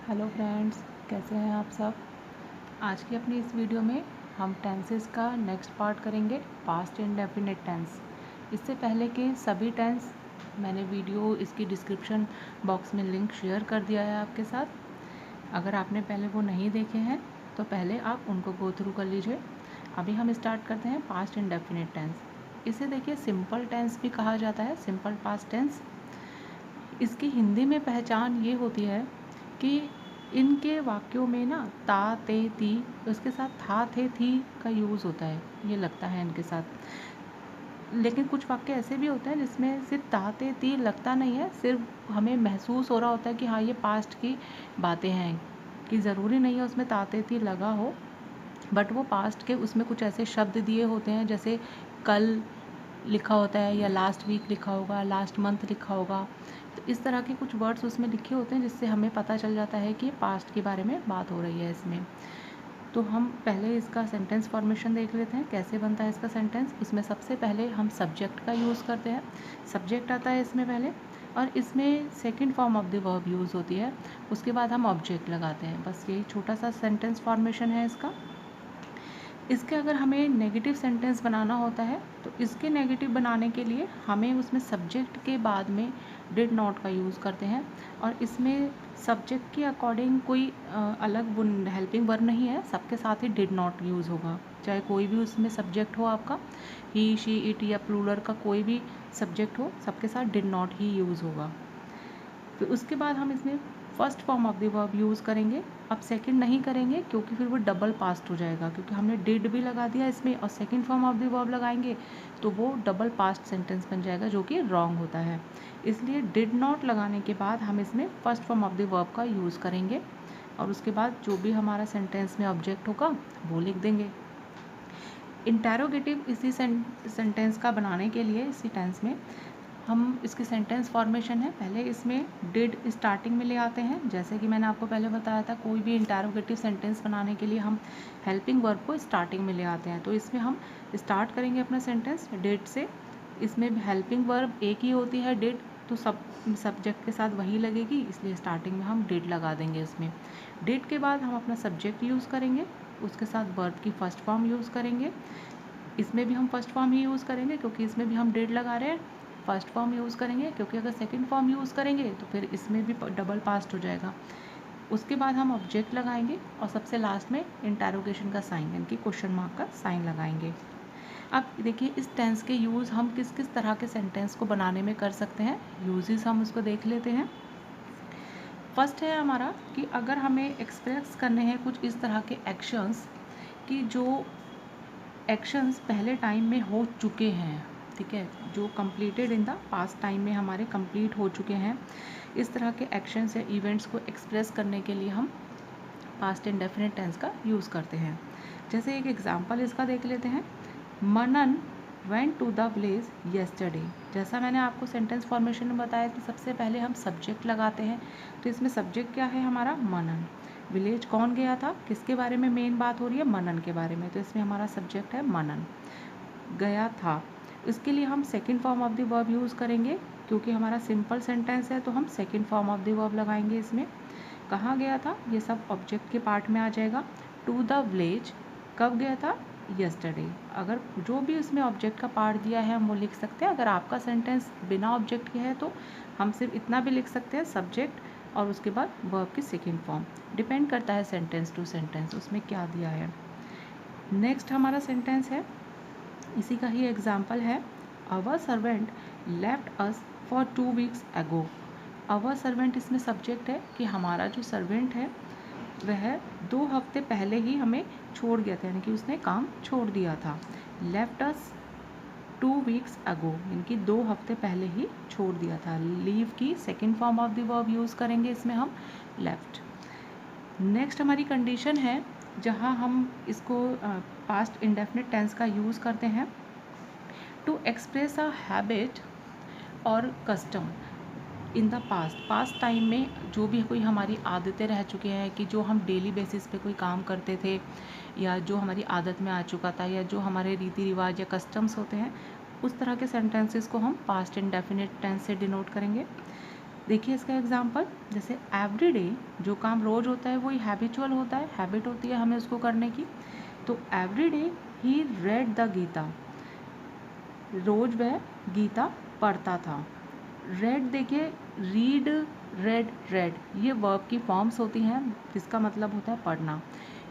Hello friends, कैसे हैं आप सब। आज की अपनी इस वीडियो में हम टेंसेस का नेक्स्ट पार्ट करेंगे, पास्ट इंडेफिनिट टेंस। इससे पहले के सभी टेंस मैंने वीडियो इसकी डिस्क्रिप्शन बॉक्स में लिंक शेयर कर दिया है आपके साथ। अगर आपने पहले वो नहीं देखे हैं तो पहले आप उनको गो थ्रू कर लीजिए। अभी हम स्टार्ट करते हैं पास्ट इंडेफिनिट टेंस। इसे देखिए सिंपल टेंस भी कहा जाता है, सिंपल पास्ट टेंस। इसकी हिंदी में पहचान ये होती है कि इनके वाक्यों में ना ता ते ती, उसके साथ था थे थी का यूज़ होता है, ये लगता है इनके साथ। लेकिन कुछ वाक्य ऐसे भी होते हैं जिसमें सिर्फ ता ते ती लगता नहीं है, सिर्फ हमें महसूस हो रहा होता है कि हाँ ये पास्ट की बातें हैं, कि ज़रूरी नहीं है उसमें ता ते ती लगा हो, बट वो पास्ट के उसमें कुछ ऐसे शब्द दिए होते हैं, जैसे कल लिखा होता है या लास्ट वीक लिखा होगा, लास्ट मंथ लिखा होगा। तो इस तरह के कुछ वर्ड्स उसमें लिखे होते हैं जिससे हमें पता चल जाता है कि पास्ट के बारे में बात हो रही है इसमें। तो हम पहले इसका सेंटेंस फॉर्मेशन देख लेते हैं, कैसे बनता है इसका सेंटेंस। इसमें सबसे पहले हम सब्जेक्ट का यूज़ करते हैं, सब्जेक्ट आता है इसमें पहले, और इसमें second form of the verb use होती है। उसके बाद हम ऑब्जेक्ट लगाते हैं। बस यही छोटा सा सेंटेंस फॉर्मेशन है इसका। इसके अगर हमें नेगेटिव सेंटेंस बनाना होता है तो इसके नेगेटिव बनाने के लिए हमें उसमें सब्जेक्ट के बाद में डिड नॉट का यूज़ करते हैं, और इसमें सब्जेक्ट के अकॉर्डिंग कोई अलग हेल्पिंग वर्ब नहीं है, सबके साथ ही डिड नॉट यूज़ होगा। चाहे कोई भी उसमें सब्जेक्ट हो आपका, ही शी इट या प्लूरल का कोई भी सब्जेक्ट हो, सबके साथ डिड नॉट ही यूज़ होगा। फिर उसके बाद हम इसमें first form of the verb use करेंगे। अब सेकंड नहीं करेंगे क्योंकि फिर वो डबल पास्ट हो जाएगा, क्योंकि हमने डिड भी लगा दिया इसमें और second form of the verb लगाएंगे तो वो डबल पास्ट सेंटेंस बन जाएगा, जो कि रॉन्ग होता है। इसलिए डिड नॉट लगाने के बाद हम इसमें first form of the verb का यूज़ करेंगे, और उसके बाद जो भी हमारा सेंटेंस में ऑब्जेक्ट होगा वो लिख देंगे। इंटेरोगेटिव इसी सेंटेंस का बनाने के लिए इसी टेंस में हम इसकी सेंटेंस फॉर्मेशन है, पहले इसमें डिड स्टार्टिंग में ले आते हैं। जैसे कि मैंने आपको पहले बताया था, कोई भी इंटेरोगेटिव सेंटेंस बनाने के लिए हम हेल्पिंग वर्ब को स्टार्टिंग में ले आते हैं। तो इसमें हम स्टार्ट करेंगे अपना सेंटेंस डिड से। इसमें हेल्पिंग वर्ब एक ही होती है डिड, तो सब्जेक्ट के साथ वही लगेगी, इसलिए स्टार्टिंग में हम डिड लगा देंगे इसमें। डिड के बाद हम अपना सब्जेक्ट यूज़ करेंगे, उसके साथ वर्ब की फर्स्ट फॉर्म यूज़ करेंगे। इसमें भी हम फर्स्ट फॉर्म ही यूज़ करेंगे क्योंकि इसमें भी हम डिड लगा रहे हैं। फर्स्ट फॉर्म यूज़ करेंगे क्योंकि अगर सेकंड फॉर्म यूज़ करेंगे तो फिर इसमें भी डबल पास्ट हो जाएगा। उसके बाद हम ऑब्जेक्ट लगाएंगे और सबसे लास्ट में इंटेरोगेशन का साइन, यानी कि क्वेश्चन मार्क का साइन लगाएंगे। अब देखिए इस टेंस के यूज़ हम किस किस तरह के सेंटेंस को बनाने में कर सकते हैं, यूजेस हम उसको देख लेते हैं। फर्स्ट है हमारा कि अगर हमें एक्सप्रेस करने हैं कुछ इस तरह के एक्शंस कि जो एक्शंस पहले टाइम में हो चुके हैं, ठीक है, जो completed in the past time में हमारे कंप्लीट हो चुके हैं, इस तरह के एक्शंस या इवेंट्स को एक्सप्रेस करने के लिए हम पास्ट इंडेफिनिट टेंस का यूज़ करते हैं। जैसे एक एग्जांपल इसका देख लेते हैं, Manan went to the village yesterday. जैसा मैंने आपको सेंटेंस फॉर्मेशन में बताया कि सबसे पहले हम सब्जेक्ट लगाते हैं, तो इसमें सब्जेक्ट क्या है हमारा, मनन। विलेज कौन गया था, किसके बारे में मेन बात हो रही है, मनन के बारे में, तो इसमें हमारा सब्जेक्ट है मनन, गया था। इसके लिए हम second form of the verb use करेंगे, क्योंकि हमारा सिंपल सेंटेंस है तो हम second form of the verb लगाएंगे इसमें। कहाँ गया था, ये सब ऑब्जेक्ट के पार्ट में आ जाएगा। टू द विलेज कब गया था, यस्टरडे। अगर जो भी उसमें ऑब्जेक्ट का पार्ट दिया है हम वो लिख सकते हैं। अगर आपका सेंटेंस बिना ऑब्जेक्ट के है तो हम सिर्फ इतना भी लिख सकते हैं, सब्जेक्ट और उसके बाद वर्ब की सेकंड फॉर्म। डिपेंड करता है सेंटेंस टू सेंटेंस उसमें क्या दिया है। नेक्स्ट हमारा सेंटेंस है, इसी का ही एग्जाम्पल है, our servant left us for 2 weeks ago. Our servant इसमें सब्जेक्ट है कि हमारा जो सर्वेंट है वह 2 हफ्ते पहले ही हमें छोड़ गया था, यानी कि उसने काम छोड़ दिया था। लेफ्ट अस 2 वीक्स अगो, यानी कि 2 हफ्ते पहले ही छोड़ दिया था। लीव की second form of the verb use करेंगे इसमें हम, लेफ्ट। नेक्स्ट हमारी कंडीशन है जहाँ हम इसको पास्ट इंडेफिनिट टेंस का यूज़ करते हैं, टू एक्सप्रेस अ हैबिट और custom in the past time में जो भी कोई हमारी आदतें रह चुकी हैं, कि जो हम डेली बेसिस पे कोई काम करते थे या जो हमारी आदत में आ चुका था या जो हमारे रीति रिवाज या कस्टम्स होते हैं, उस तरह के सेंटेंसेस को हम पास्ट इंडेफिनिट टेंस से डिनोट करेंगे। देखिए इसका एग्जांपल, जैसे एवरीडे, जो काम रोज़ होता है वही हैबिचुअल होता है, हैबिट होती है हमें उसको करने की। तो एवरीडे ही रेड द गीता, रोज वह गीता पढ़ता था। रेड, देखिए रीड, रेड, रेड, ये वर्ब की फॉर्म्स होती हैं जिसका मतलब होता है पढ़ना।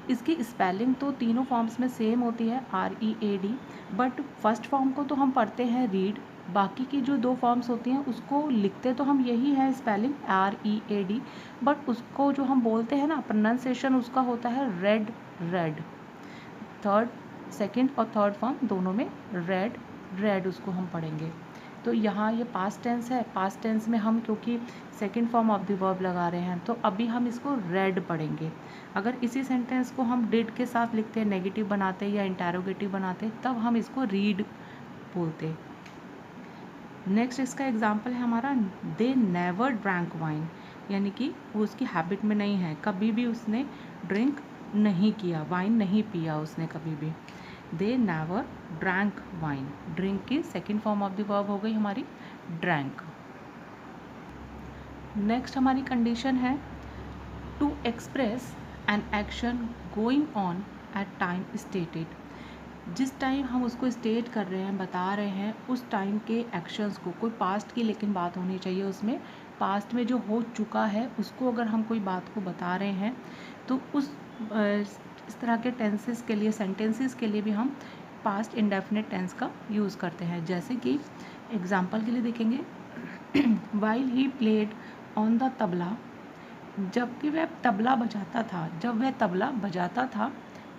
इसकी स्पेलिंग तो तीनों फॉर्म्स में सेम होती है, READ, बट फर्स्ट फॉर्म को तो हम पढ़ते हैं रीड, बाकी की जो दो फॉर्म्स होती हैं उसको लिखते तो हम यही है स्पेलिंग READ, बट उसको जो हम बोलते हैं ना प्रोनाउंसिएशन उसका होता है रेड, रेड। थर्ड, सेकंड और थर्ड फॉर्म दोनों में रेड, रेड उसको हम पढ़ेंगे। तो यहाँ ये पास्ट टेंस है, पास्ट टेंस में हम क्योंकि second form of the verb लगा रहे हैं तो अभी हम इसको रेड पढ़ेंगे। अगर इसी सेंटेंस को हम डिड के साथ लिखते, नेगेटिव बनाते या इंटेरोगेटिव बनाते तब हम इसको रीड बोलते। नेक्स्ट इसका एग्जाम्पल है हमारा, दे नेवर ड्रैंक वाइन, यानी कि वो उसकी हैबिट में नहीं है, कभी भी उसने ड्रिंक नहीं किया, वाइन नहीं पिया उसने कभी भी। They never drank wine, drink की second form of the verb हो गई हमारी ड्रैंक। नेक्स्ट हमारी कंडीशन है, to express an action going on at time stated, जिस टाइम हम उसको स्टेट कर रहे हैं, बता रहे हैं, उस टाइम के एक्शंस को, कोई पास्ट की लेकिन बात होनी चाहिए उसमें, पास्ट में जो हो चुका है उसको अगर हम कोई बात को बता रहे हैं तो इस तरह के टेंसेस के लिए, सेंटेंसेस के लिए भी हम पास्ट इंडेफिनिट टेंस का यूज़ करते हैं। जैसे कि एग्जांपल के लिए देखेंगे, while he played on the tabla, जबकि वह तबला बजाता था, जब वह तबला बजाता था,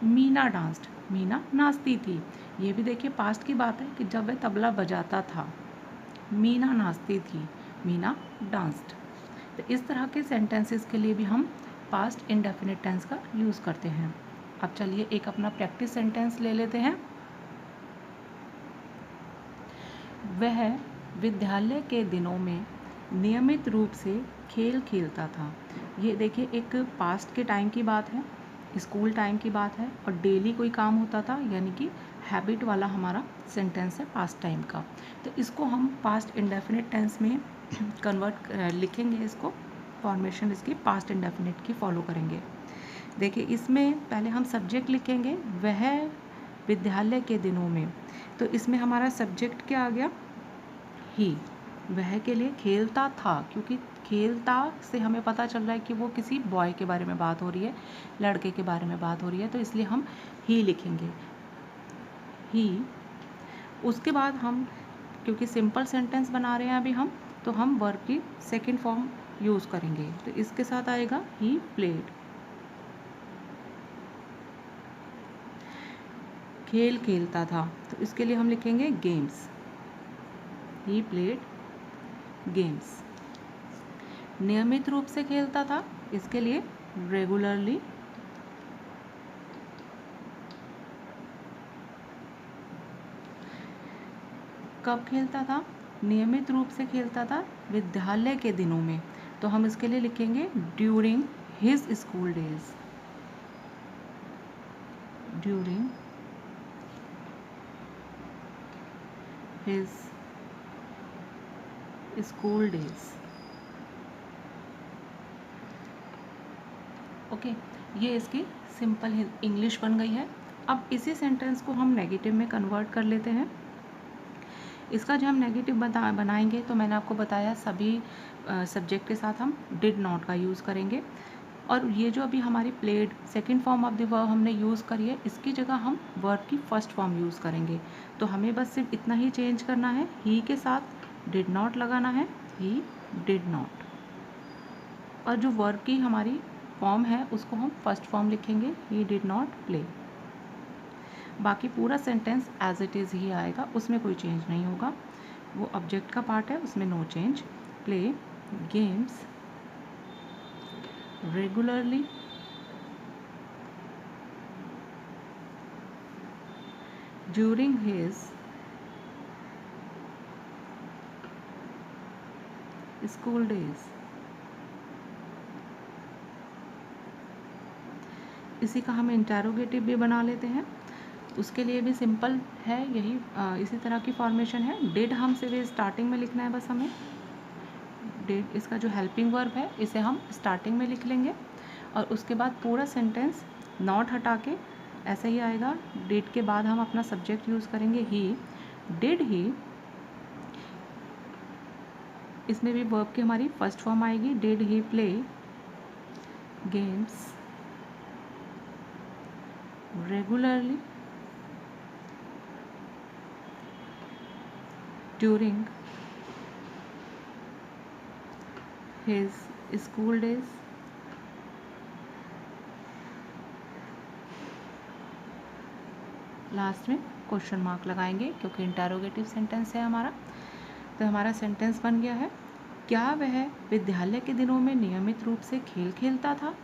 मीना डांस्ड, मीना नाचती थी। ये भी देखिए पास्ट की बात है कि जब वह तबला बजाता था, मीना नाचती थी, मीना डांस्ड। तो इस तरह के सेंटेंसेस के लिए भी हम पास्ट इंडेफिनिट टेंस का यूज़ करते हैं। अब चलिए एक अपना प्रैक्टिस सेंटेंस ले लेते हैं। वह विद्यालय के दिनों में नियमित रूप से खेल खेलता था। ये देखिए एक पास्ट के टाइम की बात है, स्कूल टाइम की बात है, और डेली कोई काम होता था, यानी कि हैबिट वाला हमारा सेंटेंस है पास्ट टाइम का। तो इसको हम पास्ट इंडेफिनिट टेंस में कन्वर्ट लिखेंगे, इसको फॉर्मेशन इसकी पास्ट इंडेफिनिट की फॉलो करेंगे। देखिए इसमें पहले हम सब्जेक्ट लिखेंगे, वह विद्यालय के दिनों में, तो इसमें हमारा सब्जेक्ट क्या आ गया, ही। वह के लिए खेलता था, क्योंकि खेलता से हमें पता चल रहा है कि वो किसी बॉय के बारे में बात हो रही है, लड़के के बारे में बात हो रही है, तो इसलिए हम ही लिखेंगे, ही। उसके बाद हम, क्योंकि सिंपल सेंटेंस बना रहे हैं अभी हम, तो हम वर्ब की सेकंड फॉर्म यूज़ करेंगे, तो इसके साथ आएगा ही प्लेड, खेल खेलता था, तो इसके लिए हम लिखेंगे गेम्स, ही प्लेड गेम्स। नियमित रूप से खेलता था, इसके लिए रेगुलरली, कब खेलता था, नियमित रूप से खेलता था विद्यालय के दिनों में, तो हम इसके लिए लिखेंगे during his school days, during his school days. Okay, ये इसकी सिंपल इंग्लिश बन गई है। अब इसी सेंटेंस को हम नेगेटिव में कन्वर्ट कर लेते हैं। इसका जो हम नेगेटिव बनाएंगे, तो मैंने आपको बताया सभी सब्जेक्ट के साथ हम डिड नॉट का यूज़ करेंगे, और ये जो अभी हमारी played second form of the verb हमने यूज़ करी है, इसकी जगह हम वर्ब की फर्स्ट फॉर्म यूज़ करेंगे। तो हमें बस सिर्फ इतना ही चेंज करना है, ही के साथ डिड नॉट लगाना है, ही डिड नॉट, और जो वर्ब की हमारी फॉर्म है उसको हम फर्स्ट फॉर्म लिखेंगे, ही डिड नॉट प्ले। बाकी पूरा सेंटेंस एज इट इज़ ही आएगा, उसमें कोई चेंज नहीं होगा, वो ऑब्जेक्ट का पार्ट है, उसमें no change. Play games regularly, during his school days. इसी का हम इंटेरोगेटिव भी बना लेते हैं, उसके लिए भी सिंपल है यही, इसी तरह की फॉर्मेशन है। डिड हम सिर्फ स्टार्टिंग में लिखना है बस हमें, डिड, इसका जो हेल्पिंग वर्ब है इसे हम स्टार्टिंग में लिख लेंगे और उसके बाद पूरा सेंटेंस नॉट हटा के ऐसे ही आएगा। डिड के बाद हम अपना सब्जेक्ट यूज़ करेंगे ही। डिड ही, इसमें भी वर्ब की हमारी फर्स्ट फॉर्म आएगी। Did he play games regularly during his school days. Last में क्वेश्चन मार्क लगाएंगे क्योंकि इंटरोगेटिव सेंटेंस है हमारा। तो हमारा सेंटेंस बन गया है, क्या वह विद्यालय के दिनों में नियमित रूप से खेल खेलता था।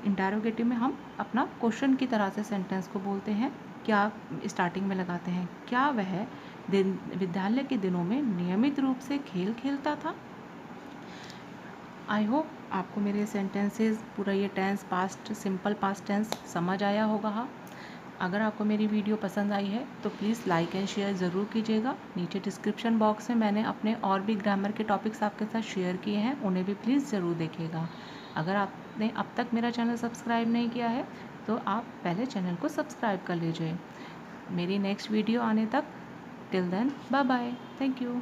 इंटरोगेटिव में हम अपना क्वेश्चन की तरह से सेंटेंस को बोलते हैं, क्या स्टार्टिंग में लगाते हैं, क्या वह विद्यालय के दिनों में नियमित रूप से खेल खेलता था। आई होप आपको मेरे सेंटेंसेस पूरा ये tense, past, simple past tense समझ आया होगा। अगर आपको मेरी वीडियो पसंद आई है तो प्लीज़ लाइक एंड शेयर ज़रूर कीजिएगा। नीचे डिस्क्रिप्शन बॉक्स में मैंने अपने और भी ग्रामर के टॉपिक्स आपके साथ शेयर किए हैं, उन्हें भी प्लीज़ ज़रूर देखिएगा। अगर आपने अब तक मेरा चैनल सब्सक्राइब नहीं किया है तो आप पहले चैनल को सब्सक्राइब कर लीजिए। मेरी नेक्स्ट वीडियो आने तक, till then bye bye, thank you.